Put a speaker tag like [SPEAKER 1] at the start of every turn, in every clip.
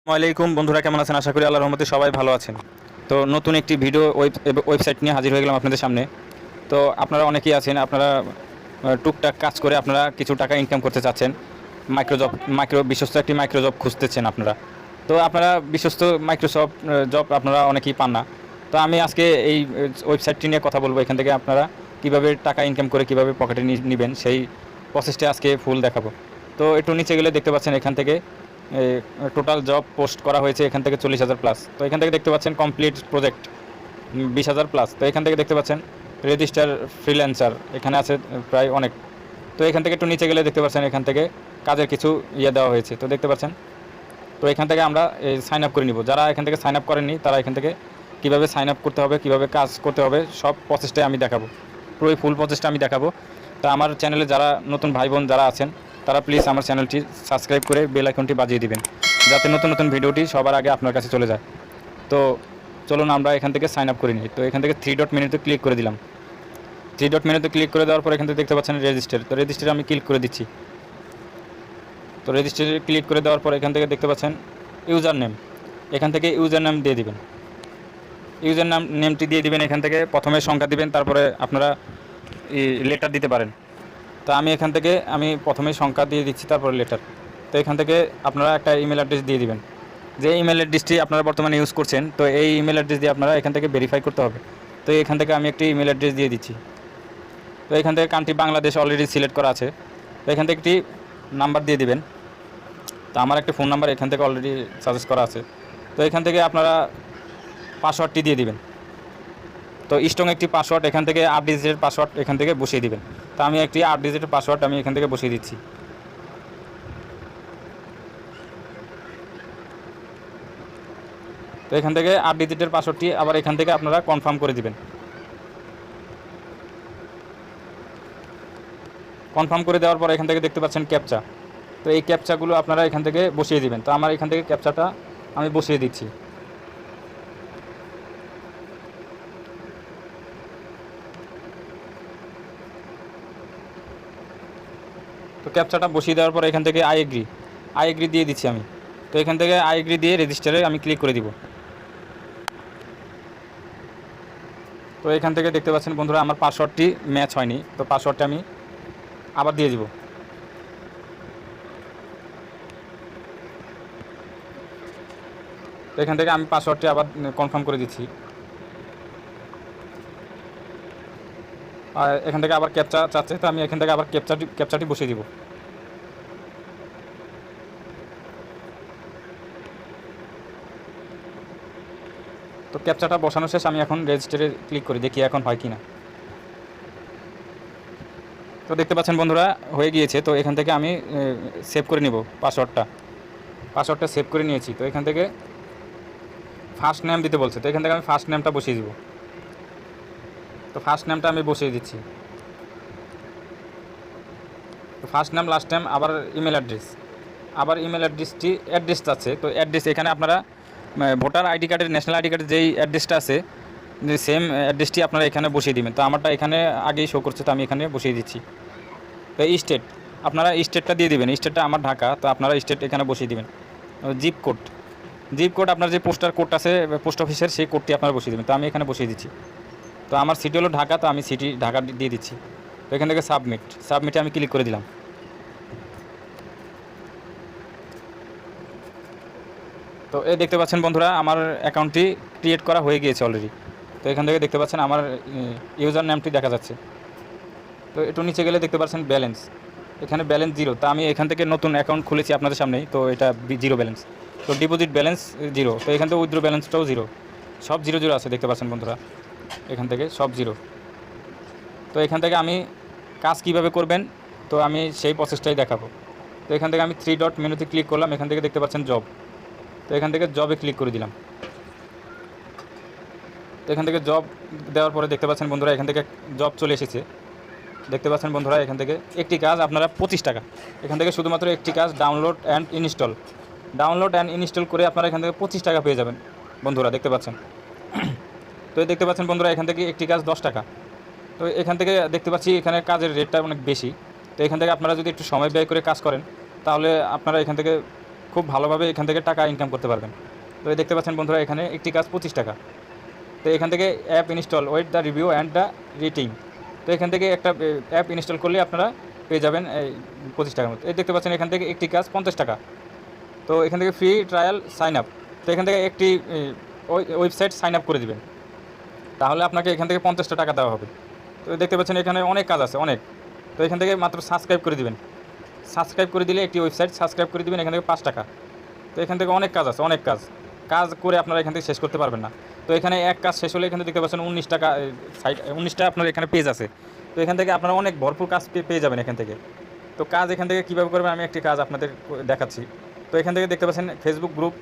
[SPEAKER 1] আসসালামাইকুম বন্ধুরা, কেমন আছেন? আশা করি আল্লাহর রহমতে সবাই ভালো আছেন। তো নতুন একটি ভিডিও ওয়েবসাইট নিয়ে হাজির হয়ে গেলাম আপনাদের সামনে। তো আপনারা অনেকেই আছেন, আপনারা টুকটাক কাজ করে আপনারা কিছু টাকা ইনকাম করতে চাচ্ছেন। বিশ্বস্ত একটি মাইক্রো জব খুঁজতেছেন আপনারা। তো আপনারা বিশ্বস্ত মাইক্রোসফট জব আপনারা অনেকেই পান না। তো আমি আজকে এই ওয়েবসাইটটি নিয়ে কথা বলবো। এখান থেকে আপনারা কীভাবে টাকা ইনকাম করে কীভাবে পকেটে নেবেন সেই প্রসেসটা আজকে ফুল দেখাবো। তো একটু নিচে গেলে দেখতে পাচ্ছেন এখান থেকে টোটাল জব পোস্ট করা হয়েছে এখান থেকে 40,000 প্লাস। তো এখান থেকে দেখতে পাচ্ছেন কমপ্লিট প্রজেক্ট 20,000 প্লাস। তো এখান থেকে দেখতে পাচ্ছেন রেজিস্টার ফ্রিল্যান্সার এখানে আছে প্রায় অনেক। তো এখান থেকে একটু নিচে গেলে দেখতে পাচ্ছেন এখান থেকে কাজের কিছু দেওয়া হয়েছে। তো দেখতে পাচ্ছেন, তো এখান থেকে আমরা সাইন আপ করে নিব। যারা এখান থেকে সাইন আপ করেননি তারা এখান থেকে কীভাবে সাইন আপ করতে হবে, কীভাবে কাজ করতে হবে, সব প্রসেসটাই আমি দেখাবো। পুরো ফুল প্রসেসটা আমি দেখাবো। তা আমার চ্যানেলে যারা নতুন ভাই বোন যারা আছেন তারা প্লিজ আমার চ্যানেলটি সাবস্ক্রাইব করে বেল আইকনটি বাজিয়ে দিবেন, যাতে নতুন নতুন ভিডিওটি সবার আগে আপনার কাছে চলে যায়। তো চলুন আমরা এখান থেকে সাইন আপ করে নিই। তো এখান থেকে 3 ডট মেনুতে ক্লিক করে দিলাম। 3 ডট মেনুতে ক্লিক করে দেওয়ার পর এখান থেকে দেখতে পাচ্ছেন রেজিস্টার। তো রেজিস্টারে আমি ক্লিক করে দিচ্ছি। তো রেজিস্টারে ক্লিক করে দেওয়ার পর এখান থেকে দেখতে পাচ্ছেন ইউজার নেম। এখান থেকে ইউজার নেম দিয়ে দিবেন। ইউজার নেমটি দিয়ে দিবেন। এখান থেকে প্রথমে সংখ্যা দিবেন, তারপরে আপনারা লেটার দিতে পারেন। তো আমি এখান থেকে প্রথমে সংখ্যা দিয়ে দিচ্ছি, তারপরে লেটার। তো এখান থেকে আপনারা একটা ইমেল অ্যাড্রেস দিয়ে দিবেন, যে ইমেল অ্যাড্রেসটি আপনারা বর্তমানে ইউজ করছেন। তো এই ইমেল অ্যাড্রেস দিয়ে আপনারা এখান থেকে ভেরিফাই করতে হবে। তো এখান থেকে আমি একটি ইমেল অ্যাড্রেস দিয়ে দিচ্ছি। তো এখান থেকে কান্ট্রি বাংলাদেশ অলরেডি সিলেক্ট করা আছে। তো এখান থেকে একটি নাম্বার দিয়ে দিবেন। তো আমার একটা ফোন নাম্বার এখান থেকে অলরেডি সাজেস্ট করা আছে। তো এখান থেকে আপনারা পাসওয়ার্ডটি দিয়ে দিবেন। তো স্ট্রং একটি পাসওয়ার্ড এখান থেকে 8 ডিজিটের পাসওয়ার্ড এখান থেকে বসিয়ে দিবেন। তো আমি একটি 8 ডিজিটের পাসওয়ার্ড আমি এখান থেকে বসিয়ে দিচ্ছি। তো এখান থেকে 8 ডিজিটের পাসওয়ার্ডটি আবার এখান থেকে আপনারা কনফার্ম করে দিবেন। কনফার্ম করে দেওয়ার পর এখান থেকে দেখতে পাচ্ছেন ক্যাপচা। তো এই ক্যাপচাগুলো আপনারা এখান থেকে বসিয়ে দিবেন। তো আমার এখান থেকে ক্যাপচাটা আমি বসিয়ে দিচ্ছি। তো ক্যাপচাটা বসিয়ে দেওয়ার পর এখান থেকে আই এগ্রি দিয়ে দিচ্ছি আমি। তো এখান থেকে আই এগ্রি দিয়ে রেজিস্টারে আমি ক্লিক করে দিব। তো এখান থেকে দেখতে পাচ্ছেন বন্ধুরা আমার পাসওয়ার্ডটি ম্যাচ হয়নি। তো পাসওয়ার্ডটা আমি আবার দিয়ে দিব। তো এখান থেকে আমি পাসওয়ার্ডটি আবার কনফার্ম করে দিচ্ছি। আর এখান থেকে আবার ক্যাপচা চাচ্ছে, তো আমি এখান থেকে আবার ক্যাপচাটি বসিয়ে দিব। তো ক্যাপচাটা বসানো শেষ, আমি এখন রেজিস্টারে ক্লিক করি, দেখি এখন হয় কি না। তো দেখতে পাচ্ছেন বন্ধুরা হয়ে গিয়েছে। তো এখান থেকে আমি সেভ করে নিব পাসওয়ার্ডটা সেভ করে নিয়েছি। তো এখান থেকে ফার্স্ট নেম দিতে বলছে। তো এখান থেকে আমি ফার্স্ট নেমটা বসিয়ে দিব। তো ফার্স্ট নেমটা আমি বসিয়ে দিচ্ছি। তো ফার্স্ট নেম, লাস্ট নেম, আবার ইমেল অ্যাড্রেসটি অ্যাড্রেস আছে। তো অ্যাড্রেস এখানে আপনারা ভোটার আইডি কার্ডের, ন্যাশনাল আইডি কার্ডের যেই অ্যাড্রেসটা আছে সেম অ্যাড্রেসটি আপনারা এখানে বসিয়ে দিবেন। তো আমারটা এখানে আগেই শো করছে, তো আমি এখানে বসিয়ে দিচ্ছি। তো এই স্টেট আপনারা স্টেটটা দিয়ে দিবেন। স্টেটটা আমার ঢাকা, তো আপনারা স্টেট এখানে বসিয়ে দিবেন। জিপ কোড আপনার যে পোস্টার কোড আছে পোস্ট অফিসের, সেই কোডটি আপনারা বসিয়ে দেবেন। তো আমি এখানে বসিয়ে দিচ্ছি। তো আমার সিটি হলো ঢাকা, তো আমি সিটি ঢাকা দিয়ে দিচ্ছি। তো এখান থেকে সাবমিটে আমি ক্লিক করে দিলাম। তো এই দেখতে পাচ্ছেন বন্ধুরা আমার অ্যাকাউন্টটি ক্রিয়েট করা হয়ে গিয়েছে অলরেডি। তো এখান থেকে দেখতে পাচ্ছেন আমার ইউজার নেমটি দেখা যাচ্ছে। তো একটু নিচে গেলে দেখতে পাচ্ছেন ব্যালেন্স, এখানে ব্যালেন্স 0। তো আমি এখান থেকে নতুন অ্যাকাউন্ট খুলেছি আপনাদের সামনেই, তো এটা 0 ব্যালেন্স। তো ডিপোজিট ব্যালেন্স 0। তো এখান থেকে উইথড্র ব্যালেন্সটাও 0, সব 0 আছে দেখতে পাচ্ছেন বন্ধুরা, এখান থেকে সব 0। তো এখান থেকে আমি কাজ কিভাবে করবেন, তো আমি সেই প্রসেসটাই দেখাবো। তো এখান থেকে আমি 3 ডট মেনুতে ক্লিক করলাম। এখান থেকে দেখতে পাচ্ছেন জব। তো এখান থেকে জবে ক্লিক করে দিলাম। তো এখান থেকে জব দেওয়ার পরে দেখতে পাচ্ছেন বন্ধুরা এখান থেকে জব চলে এসেছে। দেখতে পাচ্ছেন বন্ধুরা এখান থেকে একটি কাজ আপনারা 25 টাকা, এখান থেকে শুধুমাত্র একটি কাজ ডাউনলোড অ্যান্ড ইনস্টল করে আপনারা এখান থেকে 25 টাকা পেয়ে যাবেন বন্ধুরা, দেখতে পাচ্ছেন। তো দেখতে পাচ্ছেন বন্ধুরা এখান থেকে একটি কাজ 10 টাকা। তো এখান থেকে দেখতে পাচ্ছি এখানে কাজের রেটটা অনেক বেশি। তো এখান থেকে আপনারা যদি একটু সময় ব্যয় করে কাজ করেন তাহলে আপনারা এখান থেকে খুব ভালোভাবে এখান থেকে টাকা ইনকাম করতে পারবেন। তো এই দেখতে পাচ্ছেন বন্ধুরা, এখানে একটি কাজ 25 টাকা। তো এখান থেকে app install, wait the review and the rating. তো এখান থেকে একটা অ্যাপ ইনস্টল করলে আপনারা পেয়ে যাবেন এই 25 টাকার মতো। এই দেখতে পাচ্ছেন এখান থেকে একটি কাজ 50 টাকা। তো এখান থেকে ফ্রি ট্রায়াল সাইন আপ। তো এখান থেকে একটি ওয়েবসাইট সাইন আপ করে দিবেন, তাহলে আপনাকে এখান থেকে 50টা টাকা দেওয়া হবে। তো দেখতে পাচ্ছেন এখানে অনেক কাজ আছে, অনেক। তো এখান থেকে মাত্র সাবস্ক্রাইব করে দিবেন, সাবস্ক্রাইব করে দিলে একটি ওয়েবসাইট সাবস্ক্রাইব করে দিবেন, এখান থেকে 5 টাকা। তো এখান থেকে অনেক কাজ আছে, অনেক কাজ কাজ করে আপনারা এখান থেকে শেষ করতে পারবেন না। তো এখানে এক কাজ শেষ হলে এখানে দেখতে পাচ্ছেন 19 টাকা, সাইট 19টা আপনার এখানে পেজ আছে। তো এখান থেকে আপনারা অনেক ভরপুর কাজ পেয়ে যাবেন এখান থেকে। তো কাজ এখান থেকে কীভাবে করবেন আমি একটি কাজ আপনাদের দেখাচ্ছি। তো এখান থেকে দেখতে পাচ্ছেন Facebook group,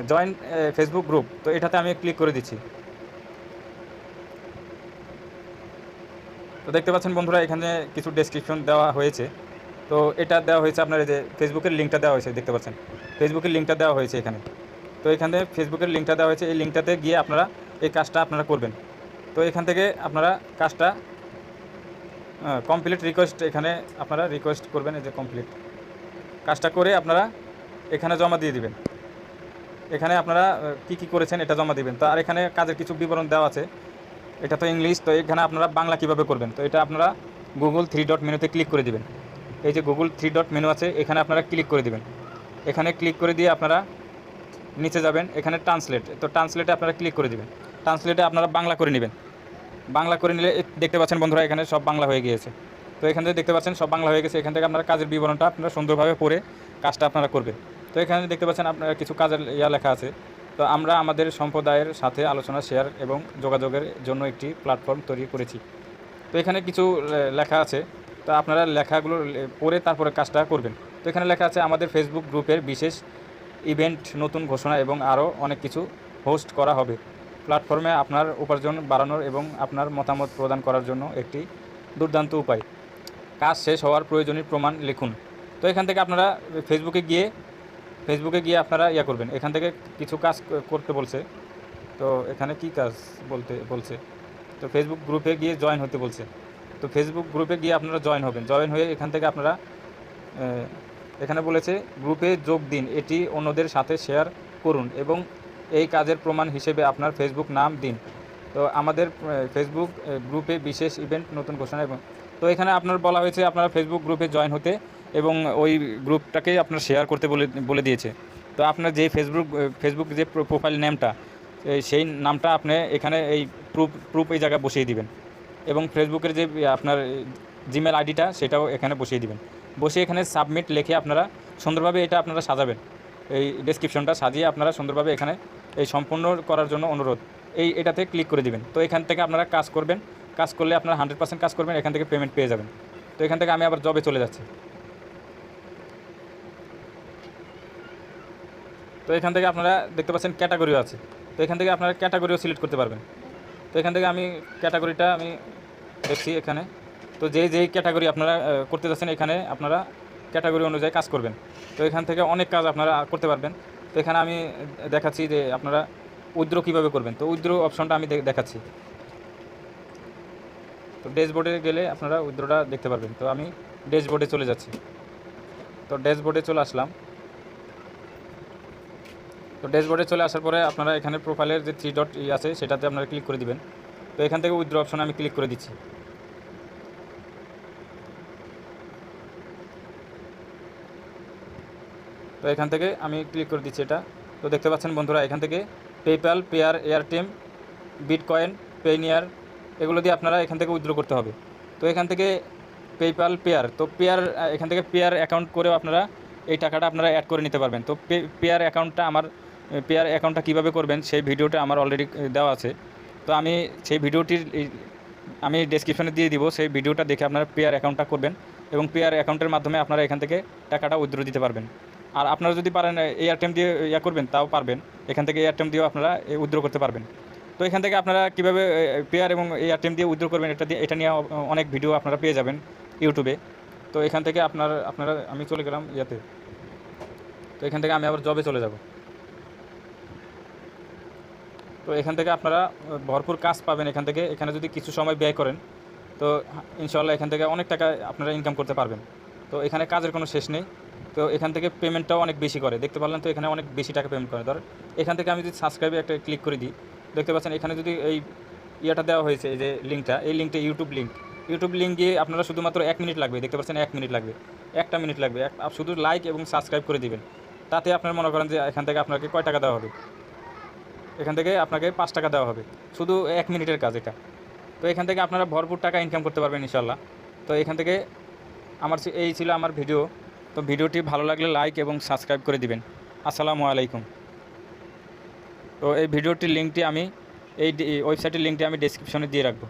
[SPEAKER 1] join Facebook group. তো এটাতে আমি ক্লিক করে দিচ্ছি। তো দেখতে পাচ্ছেন বন্ধুরা, এখানে কিছু ডেসক্রিপশন দেওয়া হয়েছে। তো এটা দেওয়া হয়েছে আপনার এই যে ফেসবুকের লিঙ্কটা দেওয়া হয়েছে, দেখতে পাচ্ছেন ফেসবুকের লিঙ্কটা দেওয়া হয়েছে এখানে। তো এখানে ফেসবুকের লিঙ্কটা দেওয়া হয়েছে, এই লিঙ্কটাতে গিয়ে আপনারা এই কাজটা আপনারা করবেন। তো এখান থেকে আপনারা কাজটা কমপ্লিট রিকোয়েস্ট, এখানে আপনারা রিকোয়েস্ট করবেন, এই যে কমপ্লিট কাজটা করে আপনারা এখানে জমা দিয়ে দিবেন। এখানে আপনারা কী করেছেন এটা জমা দিবেন। তো আর এখানে কাজের কিছু বিবরণ দেওয়া আছে, এটা তো ইংলিশ। তো এখানে আপনারা বাংলা কীভাবে করবেন, তো এটা আপনারা গুগল 3 ডট মেনুতে ক্লিক করে দিবেন। এই যে গুগল 3 ডট মেনু আছে, এখানে আপনারা ক্লিক করে দিবেন। এখানে ক্লিক করে দিয়ে আপনারা নিচে যাবেন, এখানে ট্রান্সলেট। তো ট্রান্সলেটে আপনারা ক্লিক করে দিবেন, ট্রান্সলেটে আপনারা বাংলা করে নেবেন। বাংলা করে নিলে দেখতে পাচ্ছেন বন্ধুরা, এখানে সব বাংলা হয়ে গিয়েছে। তো এখান থেকে দেখতে পাচ্ছেন সব বাংলা হয়ে গেছে। এখান থেকে আপনারা কাজের বিবরণটা আপনারা সুন্দরভাবে পড়ে কাজটা আপনারা করবেন। তো এখানে দেখতে পাচ্ছেন আপনারা কিছু কাজের লেখা আছে। তো আমরা আমাদের সম্প্রদায়ের সাথে আলোচনা, শেয়ার এবং যোগাযোগের জন্য একটি প্ল্যাটফর্ম তৈরি করেছি। তো এখানে কিছু লেখা আছে, তো আপনারা লেখাগুলো পড়ে তারপরে কাজটা করবেন। তো এখানে লেখা আছে আমাদের ফেসবুক গ্রুপের বিশেষ ইভেন্ট, নতুন ঘোষণা এবং আরও অনেক কিছু হোস্ট করা হবে। প্ল্যাটফর্মে আপনার উপার্জন বাড়ানোর এবং আপনার মতামত প্রদান করার জন্য একটি দুর্দান্ত উপায়। কাজ শেষ হওয়ার প্রয়োজনীয় প্রমাণ লিখুন। তো এখান থেকে আপনারা ফেসবুকে গিয়ে আপনারা করবেন। এখান থেকে কিছু কাজ করতে বলছে। তো এখানে কি কাজ বলছে, তো ফেসবুক গ্রুপে গিয়ে জয়েন হতে বলছে। তো ফেসবুক গ্রুপে গিয়ে আপনারা জয়েন হবেন। জয়েন হয়ে এখান থেকে আপনারা এখানে বলেছে গ্রুপে যোগ দিন, এটি অন্যদের সাথে শেয়ার করুন এবং এই কাজের প্রমাণ হিসেবে আপনার ফেসবুক নাম দিন। তো আমাদের ফেসবুক গ্রুপে বিশেষ ইভেন্ট, নতুন ঘোষণা এবং তো এখানে আপনার বলা হয়েছে আপনারা ফেসবুক গ্রুপে জয়েন হতে এবং ওই গ্রুপটাকে আপনার শেয়ার করতে বলে দিয়েছে। তো আপনার যে ফেসবুক যে প্রোফাইল নেমটা, সেই নামটা আপনি এখানে এই প্রুফ এই জায়গায় বসিয়ে দিবেন এবং ফেসবুকের যে আপনার জিমেল আইডিটা সেটাও এখানে বসিয়ে দিবেন। বসে এখানে সাবমিট লিখে আপনারা সুন্দরভাবে এটা আপনারা সাজাবেন। এই ডেসক্রিপশনটা সাজিয়ে আপনারা সুন্দরভাবে এখানে এই সম্পূর্ণ করার জন্য অনুরোধ, এটাতে ক্লিক করে দিবেন। তো এখান থেকে আপনারা কাজ করবেন, কাজ করলে আপনারা 100% কাজ করবেন, এখান থেকে পেমেন্ট পেয়ে যাবেন। তো এখান থেকে আমি আবার জবে চলে যাচ্ছি। তো এখান থেকে আপনারা দেখতে পাচ্ছেন ক্যাটাগরিও আছে। তো এখান থেকে আপনারা ক্যাটাগরিও সিলেক্ট করতে পারবেন। তো এখান থেকে আমি ক্যাটাগরিটা আমি দেখছি এখানে। তো যেই ক্যাটাগরি আপনারা করতে যাচ্ছেন, এখানে আপনারা ক্যাটাগরি অনুযায়ী কাজ করবেন। তো এখান থেকে অনেক কাজ আপনারা করতে পারবেন। তো এখানে আমি দেখাচ্ছি যে আপনারা উইথড্র কীভাবে করবেন। তো উইথড্র অপশনটা আমি দেখাচ্ছি। তো ড্যাশবোর্ডে গেলে আপনারা উইথড্রটা দেখতে পারবেন। তো আমি ড্যাশবোর্ডে চলে যাচ্ছি। তো ড্যাশবোর্ডে চলে আসলাম। তো ড্যাশবোর্ডে চলে আসার পরে আপনারা এখানে প্রোফাইলের যে 3 ডট আছে সেটাতে আপনারা ক্লিক করে দিবেন। তো এখান থেকে উইথড্র অপশন আমি ক্লিক করে দিচ্ছি। তো এখান থেকে আমি ক্লিক করে দিচ্ছি এটা। তো দেখতে পাচ্ছেন বন্ধুরা, এখান থেকে পেপ্যাল, পেয়ার, এয়ারটেম, বিটকয়েন, পেনিয়ার এগুলো দিয়ে আপনারা এখান থেকে উইথড্র করতে হবে। তো এখান থেকে পেপ্যাল, পেয়ার, তো পেয়ার এখান থেকে পেয়ার অ্যাকাউন্ট করেও আপনারা এই টাকাটা আপনারা অ্যাড করে নিতে পারবেন। তো পেয়ার অ্যাকাউন্টটা কীভাবে করবেন সেই ভিডিওটা আমার অলরেডি দেওয়া আছে। তো আমি সেই ভিডিওটির আমি ডেসক্রিপশনে দিয়ে দিব, সেই ভিডিওটা দেখে আপনারা পেয়ার অ্যাকাউন্টটা করবেন এবং পেয়ার অ্যাকাউন্টের মাধ্যমে আপনারা এখান থেকে টাকাটা উইথড্র দিতে পারবেন। আর আপনারা যদি পারেন এয়ারটেম দিয়ে করবেন তাও পারবেন, এখান থেকে এয়ারটেম দিয়েও আপনারা উইথড্র করতে পারবেন। তো এখান থেকে আপনারা কীভাবে পেয়ার এবং এয়ারটেম দিয়ে উইথড্র করবেন এটা নিয়ে অনেক ভিডিও আপনারা পেয়ে যাবেন ইউটিউবে। তো এখান থেকে আপনারা আমি চলে গেলাম ইয়াতে। তো এখান থেকে আমি আবার জবে চলে যাব। তো এখান থেকে আপনারা ভরপুর কাজ পাবেন এখানে যদি কিছু সময় ব্যয় করেন তো ইনশাআল্লাহ এখান থেকে অনেক টাকা আপনারা ইনকাম করতে পারবেন। তো এখানে কাজের কোনো শেষ নেই। তো এখান থেকে পেমেন্টটাও অনেক বেশি করে, দেখতে পারলেন তো এখানে অনেক বেশি টাকা পেমেন্ট করে। ধর এখান থেকে আমি যদি সাবস্ক্রাইবে একটা ক্লিক করে দিই, দেখতে পাচ্ছেন এখানে যদি এই ইয়েটা দেওয়া হয়েছে, এই যে লিঙ্কটা, এই লিঙ্কটা ইউটিউব লিঙ্ক গিয়ে আপনারা শুধুমাত্র 1 মিনিট লাগবে, দেখতে পাচ্ছেন 1 মিনিট লাগবে, 1টা মিনিট লাগবে, শুধু লাইক এবং সাবস্ক্রাইব করে দিবেন। তাতে আপনারা মনে করেন যে এখান থেকে আপনাকে কয় টাকা দেওয়া হবে, এখান থেকে আপনাকে 5 টাকা দেওয়া হবে, শুধু 1 মিনিটের কাজ এটা। তো এখান থেকে আপনারা ভরপুর টাকা ইনকাম করতে পারবেন ইনশাল্লাহ। তো এখান থেকে এই ছিল আমার ভিডিও। তো ভিডিওটি ভালো লাগলে লাইক এবং সাবস্ক্রাইব করে দিবেন। আসসালামু আলাইকুম। তো এই ভিডিওটির লিঙ্কটি আমি এই ওয়েবসাইটের লিঙ্কটি আমি ডেসক্রিপশনে দিয়ে রাখবো।